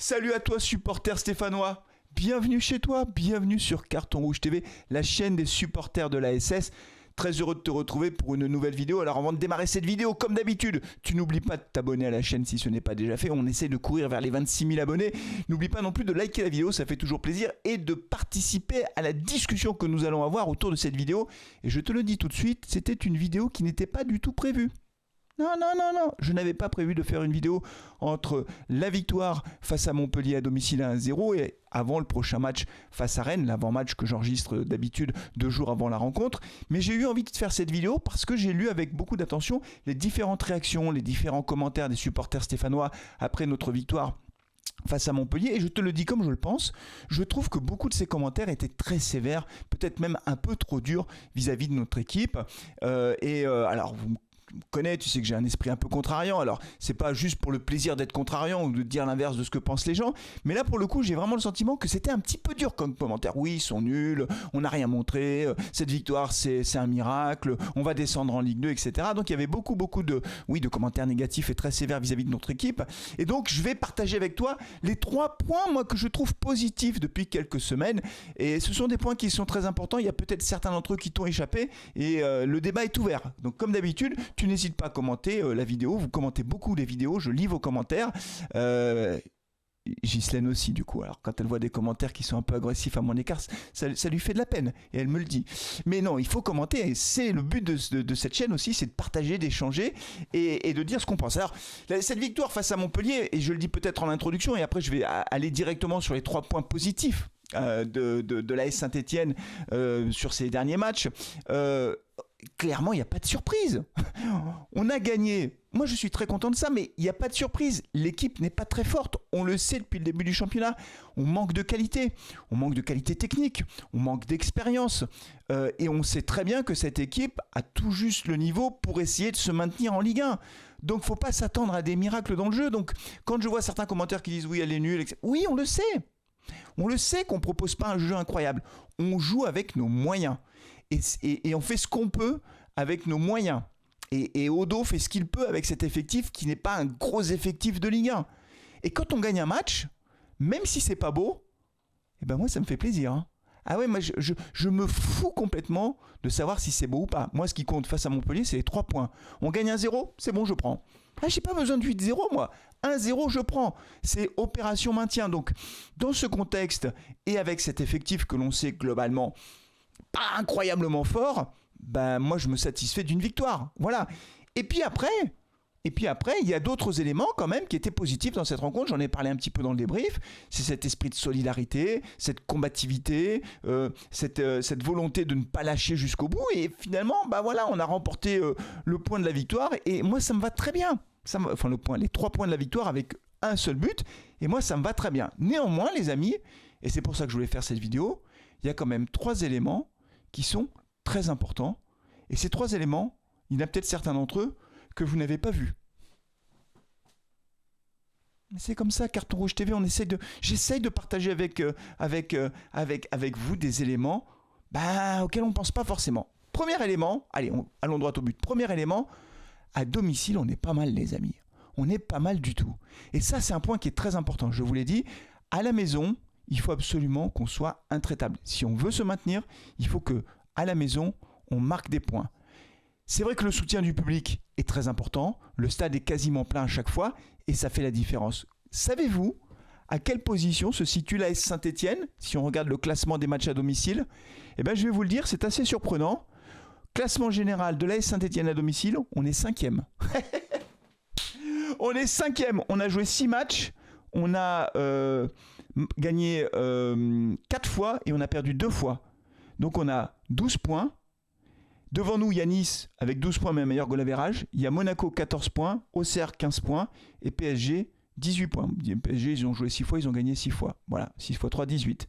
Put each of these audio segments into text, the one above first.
Salut à toi supporter stéphanois, bienvenue chez toi, bienvenue sur Carton Rouge TV, la chaîne des supporters de l'ASS. Très heureux de te retrouver pour une nouvelle vidéo. Alors avant de démarrer cette vidéo, comme d'habitude, tu n'oublies pas de t'abonner à la chaîne si ce n'est pas déjà fait. On essaie de courir vers les 26 000 abonnés. N'oublie pas non plus de liker la vidéo, ça fait toujours plaisir. Et de participer à la discussion que nous allons avoir autour de cette vidéo. Et je te le dis tout de suite, c'était une vidéo qui n'était pas du tout prévue. Non, je n'avais pas prévu de faire une vidéo entre la victoire face à Montpellier à domicile à 1-0 et avant le prochain match face à Rennes, l'avant-match que j'enregistre d'habitude 2 jours avant la rencontre. Mais j'ai eu envie de faire cette vidéo parce que j'ai lu avec beaucoup d'attention les différentes réactions, les différents commentaires des supporters stéphanois après notre victoire face à Montpellier, et je te le dis comme je le pense, je trouve que beaucoup de ces commentaires étaient très sévères, peut-être même un peu trop durs vis-à-vis de notre équipe. Alors vous me connais, tu sais que j'ai un esprit un peu contrariant, alors c'est pas juste pour le plaisir d'être contrariant ou de dire l'inverse de ce que pensent les gens, mais là pour le coup j'ai vraiment le sentiment que c'était un petit peu dur comme commentaire. Oui, ils sont nuls, on n'a rien montré, cette victoire c'est un miracle, on va descendre en Ligue 2, etc. Donc il y avait beaucoup de commentaires négatifs et très sévères vis-à-vis de notre équipe, et donc je vais partager avec toi les 3 points moi que je trouve positifs depuis quelques semaines, et ce sont des points qui sont très importants. Il y a peut-être certains d'entre eux qui t'ont échappé, et le débat est ouvert, donc comme d'habitude tu n'hésites pas à commenter la vidéo, vous commentez beaucoup les vidéos, je lis vos commentaires. Ghislaine aussi du coup, alors quand elle voit des commentaires qui sont un peu agressifs à mon écart, ça lui fait de la peine et elle me le dit. Mais non, il faut commenter, et c'est le but de cette chaîne aussi, c'est de partager, d'échanger et de dire ce qu'on pense. Alors cette victoire face à Montpellier, et je le dis peut-être en introduction et après je vais aller directement sur les 3 points positifs de l'AS Saint-Etienne sur ces derniers matchs. Clairement, il n'y a pas de surprise. On a gagné. Moi, je suis très content de ça, mais il n'y a pas de surprise. L'équipe n'est pas très forte. On le sait depuis le début du championnat. On manque de qualité. On manque de qualité technique. On manque d'expérience. Et on sait très bien que cette équipe a tout juste le niveau pour essayer de se maintenir en Ligue 1. Donc, il ne faut pas s'attendre à des miracles dans le jeu. Donc, quand je vois certains commentaires qui disent « oui, elle est nulle », etc. Oui, on le sait. On le sait qu'on ne propose pas un jeu incroyable. On joue avec nos moyens. Et on fait ce qu'on peut avec nos moyens. Et Odo fait ce qu'il peut avec cet effectif qui n'est pas un gros effectif de Ligue 1. Et quand on gagne un match, même si c'est pas beau, eh ben moi ça me fait plaisir. Hein. Ah ouais, moi je me fous complètement de savoir si c'est beau ou pas. Moi ce qui compte face à Montpellier, c'est les 3 points. On gagne 1-0, c'est bon, je prends. Ah, j'ai pas besoin de 8-0 moi. 1-0, je prends. C'est opération maintien. Donc dans ce contexte et avec cet effectif que l'on sait globalement pas incroyablement fort, ben moi je me satisfais d'une victoire. Voilà. Et puis après, il y a d'autres éléments quand même qui étaient positifs dans cette rencontre. J'en ai parlé un petit peu dans le débrief. C'est cet esprit de solidarité, cette combativité, cette volonté de ne pas lâcher jusqu'au bout. Et finalement, bah voilà, on a remporté le point de la victoire. Et moi, ça me va très bien. Les 3 points de la victoire avec un seul but. Et moi, ça me va très bien. Néanmoins, les amis, et c'est pour ça que je voulais faire cette vidéo, il y a quand même 3 éléments qui sont très importants. Et ces 3 éléments, il y en a peut-être certains d'entre eux que vous n'avez pas vus. Mais c'est comme ça, Carton Rouge TV, j'essaye de partager avec vous des éléments auxquels on ne pense pas forcément. Premier élément, allez, allons droit au but. Premier élément, à domicile, on est pas mal les amis. On est pas mal du tout. Et ça, c'est un point qui est très important. Je vous l'ai dit, à la maison, il faut absolument qu'on soit intraitable. Si on veut se maintenir, il faut que à la maison, on marque des points. C'est vrai que le soutien du public est très important. Le stade est quasiment plein à chaque fois et ça fait la différence. Savez-vous à quelle position se situe l'AS Saint-Etienne si on regarde le classement des matchs à domicile? Eh bien, je vais vous le dire, c'est assez surprenant. Classement général de l'AS Saint-Etienne à domicile, on est 5e. On est 5e. On a joué 6 matchs. On a gagné 4 fois et on a perdu 2 fois. Donc on a 12 points. Devant nous, il y a Nice avec 12 points mais un meilleur goal average. Il y a Monaco 14 points, Auxerre 15 points et PSG 18 points. PSG, ils ont joué 6 fois, ils ont gagné 6 fois. Voilà, 6 x 3, 18.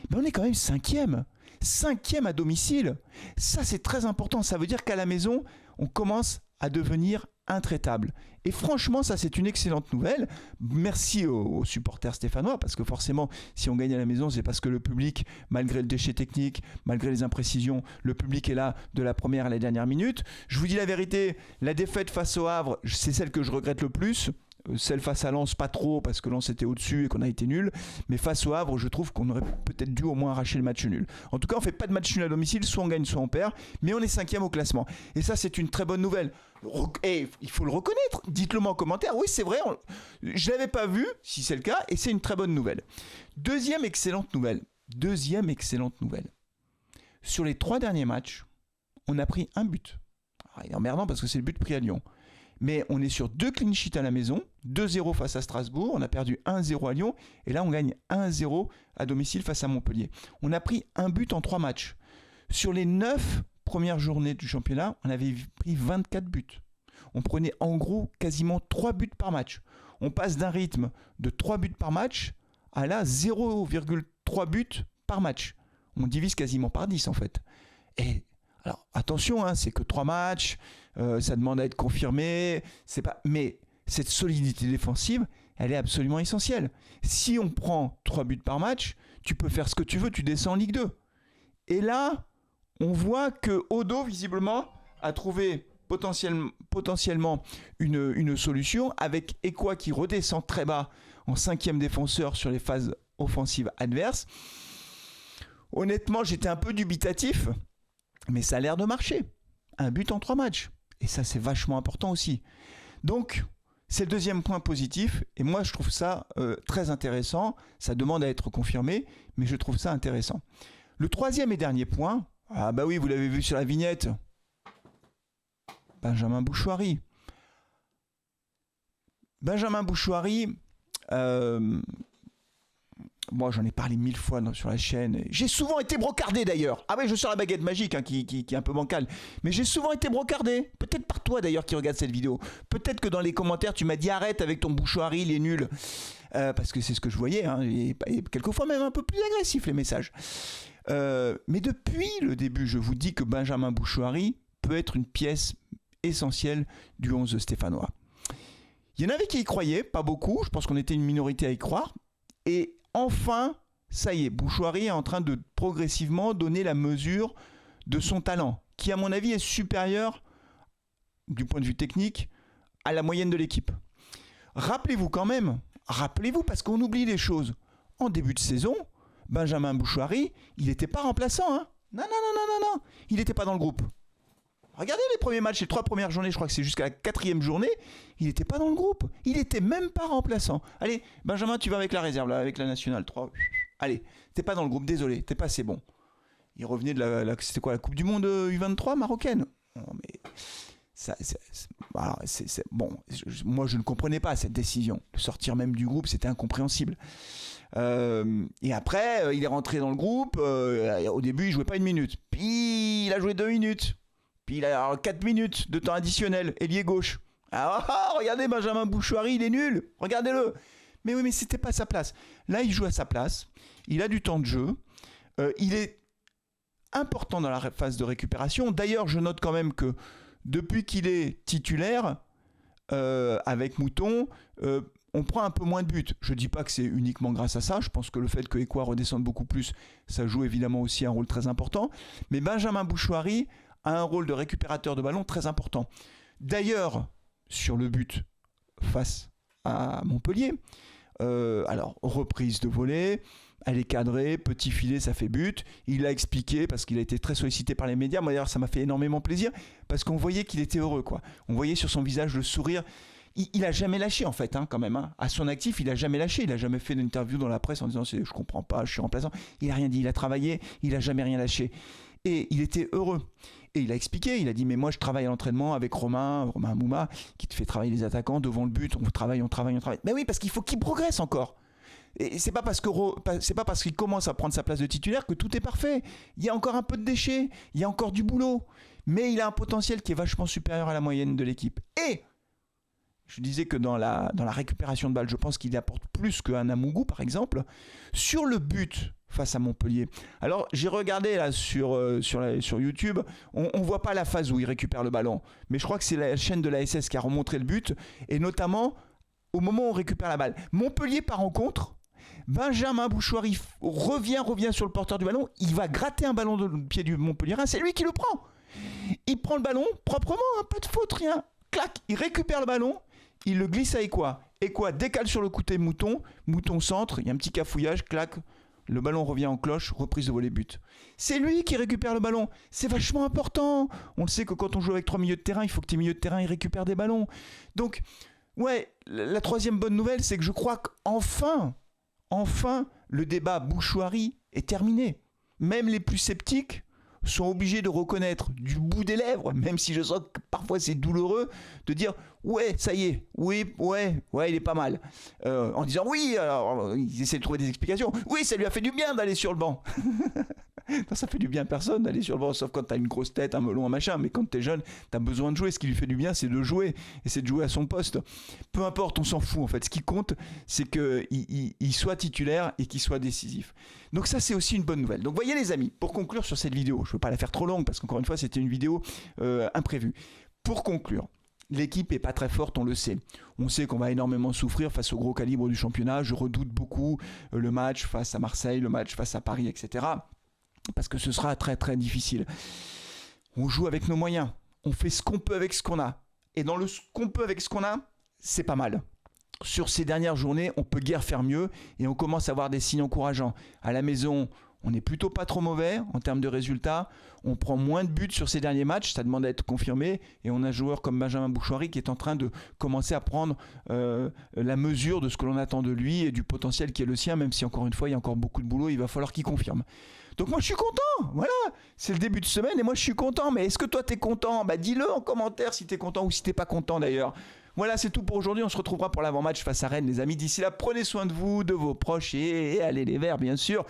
Mais on est quand même 5e. 5e à domicile. Ça, c'est très important. Ça veut dire qu'à la maison, on commence à devenir intraitable. Et franchement, ça, c'est une excellente nouvelle. Merci aux supporters stéphanois, parce que forcément, si on gagne à la maison, c'est parce que le public, malgré le déchet technique, malgré les imprécisions, le public est là de la première à la dernière minute. Je vous dis la vérité, la défaite face au Havre, c'est celle que je regrette le plus. Celle face à Lens, pas trop, parce que Lens était au-dessus et qu'on a été nul. Mais face au Havre, je trouve qu'on aurait peut-être dû au moins arracher le match nul. En tout cas, on ne fait pas de match nul à domicile, soit on gagne, soit on perd. Mais on est 5e au classement. Et ça, c'est une très bonne nouvelle. Et il faut le reconnaître. Dites-le moi en commentaire. Oui, c'est vrai, je ne l'avais pas vu, si c'est le cas, et c'est une très bonne nouvelle. Deuxième excellente nouvelle. Sur les 3 derniers matchs, on a pris un but. Alors, il est emmerdant parce que c'est le but pris à Lyon. Mais on est sur 2 clean sheets à la maison, 2-0 face à Strasbourg, on a perdu 1-0 à Lyon, et là on gagne 1-0 à domicile face à Montpellier. On a pris un but en 3 matchs. Sur les 9 premières journées du championnat, on avait pris 24 buts. On prenait en gros quasiment 3 buts par match. On passe d'un rythme de 3 buts par match à là 0,3 buts par match. On divise quasiment par 10 en fait. Et alors attention, hein, c'est que 3 matchs, ça demande à être confirmé, mais cette solidité défensive, elle est absolument essentielle. Si on prend 3 buts par match, tu peux faire ce que tu veux, tu descends en Ligue 2. Et là, on voit que Odo, visiblement, a trouvé potentiellement une solution avec Ekwa qui redescend très bas en 5e défenseur sur les phases offensives adverses. Honnêtement, j'étais un peu dubitatif, mais ça a l'air de marcher. Un but en 3 matchs. Et ça, c'est vachement important aussi. Donc, c'est le deuxième point positif. Et moi, je trouve ça très intéressant. Ça demande à être confirmé, mais je trouve ça intéressant. Le troisième et dernier point, ah bah oui, vous l'avez vu sur la vignette, Benjamin Bouchouari. Benjamin Bouchouari, moi j'en ai parlé 1000 fois sur la chaîne. J'ai souvent été brocardé d'ailleurs. Ah oui, je sors la baguette magique hein, qui est un peu bancale. Mais j'ai souvent été brocardé. Peut-être par toi d'ailleurs qui regarde cette vidéo. Peut-être que dans les commentaires tu m'as dit arrête avec ton Bouchouari, il est nul. Parce que c'est ce que je voyais. Hein, et quelquefois même un peu plus agressif les messages. Mais depuis le début, je vous dis que Benjamin Bouchouari peut être une pièce essentielle du 11 stéphanois. Il y en avait qui y croyaient, pas beaucoup. Je pense qu'on était une minorité à y croire. Et enfin, ça y est, Bouchouari est en train de progressivement donner la mesure de son talent, qui à mon avis est supérieur, du point de vue technique, à la moyenne de l'équipe. Rappelez-vous parce qu'on oublie les choses. En début de saison, Benjamin Bouchouari, il n'était pas remplaçant. Hein. Non, il n'était pas dans le groupe. Regardez les premiers matchs, les 3 premières journées, je crois que c'est jusqu'à la 4e journée, il n'était pas dans le groupe. Il n'était même pas remplaçant. Allez, Benjamin, tu vas avec la réserve, là, avec la nationale 3. Allez, t'es pas dans le groupe, désolé, t'es pas assez bon. Il revenait de c'était quoi, la Coupe du Monde U23 marocaine. Non, mais bon, moi je ne comprenais pas cette décision. De sortir même du groupe, c'était incompréhensible. Et après, il est rentré dans le groupe. Au début, il jouait pas 1 minute. Puis, il a joué 2 minutes. Puis, il a 4 minutes de temps additionnel. Ailier gauche. Ah, regardez, Benjamin Bouchouari, il est nul. Regardez-le. Mais oui, mais c'était pas sa place. Là, il joue à sa place. Il a du temps de jeu. Il est important dans la phase de récupération. D'ailleurs, je note quand même que depuis qu'il est titulaire, avec Mouton, on prend un peu moins de buts. Je ne dis pas que c'est uniquement grâce à ça. Je pense que le fait que Ekwa redescende beaucoup plus, ça joue évidemment aussi un rôle très important. Mais Benjamin Bouchouari a un rôle de récupérateur de ballon très important. D'ailleurs, sur le but face à Montpellier, alors reprise de volée, elle est cadrée, petit filet, ça fait but. Il l'a expliqué parce qu'il a été très sollicité par les médias. Moi d'ailleurs, ça m'a fait énormément plaisir parce qu'on voyait qu'il était heureux, quoi. On voyait sur son visage le sourire. Il a jamais lâché en fait, hein, quand même. Hein. À son actif, il a jamais lâché. Il a jamais fait d'interview dans la presse en disant je comprends pas, je suis remplaçant. Il a rien dit. Il a travaillé. Il a jamais rien lâché. Et il était heureux. Et il a expliqué. Il a dit mais moi je travaille à l'entraînement avec Romain Mouma qui te fait travailler les attaquants devant le but. On travaille. Mais oui, parce qu'il faut qu'il progresse encore. Et c'est pas parce qu'il commence à prendre sa place de titulaire que tout est parfait. Il y a encore un peu de déchets. Il y a encore du boulot. Mais il a un potentiel qui est vachement supérieur à la moyenne de l'équipe. Et je disais que dans la récupération de balles, je pense qu'il apporte plus qu'un Amougou, par exemple. Sur le but face à Montpellier. Alors, j'ai regardé là sur YouTube. On ne voit pas la phase où il récupère le ballon. Mais je crois que c'est la chaîne de la SS qui a remontré le but. Et notamment, au moment où on récupère la balle. Montpellier part en contre. Benjamin Bouchouari revient sur le porteur du ballon. Il va gratter un ballon de pied du Montpellierin. C'est lui qui le prend. Il prend le ballon proprement, hein, pas de faute, rien. Clac, il récupère le ballon. Il le glisse à Ekwa. Et quoi, décale sur le côté Mouton, Mouton centre, il y a un petit cafouillage, clac, le ballon revient en cloche, reprise de volée but. C'est lui qui récupère le ballon. C'est vachement important. On le sait que quand on joue avec 3 milieux de terrain, il faut que tes milieux de terrain ils récupèrent des ballons. Donc, ouais, la troisième bonne nouvelle, c'est que je crois qu'enfin, le débat Bouchoirie est terminé. Même les plus sceptiques sont obligés de reconnaître du bout des lèvres, même si je sens que parfois c'est douloureux, de dire ouais, ça y est, oui, ouais, il est pas mal. En disant oui, alors ils essaient de trouver des explications. Oui, ça lui a fait du bien d'aller sur le banc. Non, ça fait du bien à personne d'aller sur le banc, sauf quand t'as une grosse tête, un melon, un machin. Mais quand t'es jeune, t'as besoin de jouer. Ce qui lui fait du bien, c'est de jouer. Et c'est de jouer à son poste. Peu importe, on s'en fout en fait. Ce qui compte, c'est qu'il soit titulaire et qu'il soit décisif. Donc ça, c'est aussi une bonne nouvelle. Donc voyez les amis, pour conclure sur cette vidéo, je ne veux pas la faire trop longue parce qu'encore une fois, c'était une vidéo imprévue. Pour conclure, l'équipe n'est pas très forte, on le sait. On sait qu'on va énormément souffrir face au gros calibre du championnat. Je redoute beaucoup le match face à Marseille, le match face à Paris, etc. Parce que ce sera très très difficile. On joue avec nos moyens. On fait ce qu'on peut avec ce qu'on a. Et dans le ce qu'on peut avec ce qu'on a, c'est pas mal. Sur ces dernières journées, on peut guère faire mieux et on commence à avoir des signes encourageants. À la maison, on n'est plutôt pas trop mauvais en termes de résultats. On prend moins de buts sur ces derniers matchs, ça demande à être confirmé. Et on a un joueur comme Benjamin Bouchoirie qui est en train de commencer à prendre la mesure de ce que l'on attend de lui et du potentiel qui est le sien, même si encore une fois, il y a encore beaucoup de boulot, il va falloir qu'il confirme. Donc moi je suis content, voilà, c'est le début de semaine et moi je suis content. Mais est-ce que toi t'es content ? Dis-le en commentaire si t'es content ou si t'es pas content d'ailleurs. Voilà, c'est tout pour aujourd'hui. On se retrouvera pour l'avant-match face à Rennes, les amis. D'ici là, prenez soin de vous, de vos proches et allez les Verts, bien sûr.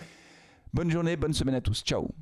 Bonne journée, bonne semaine à tous. Ciao.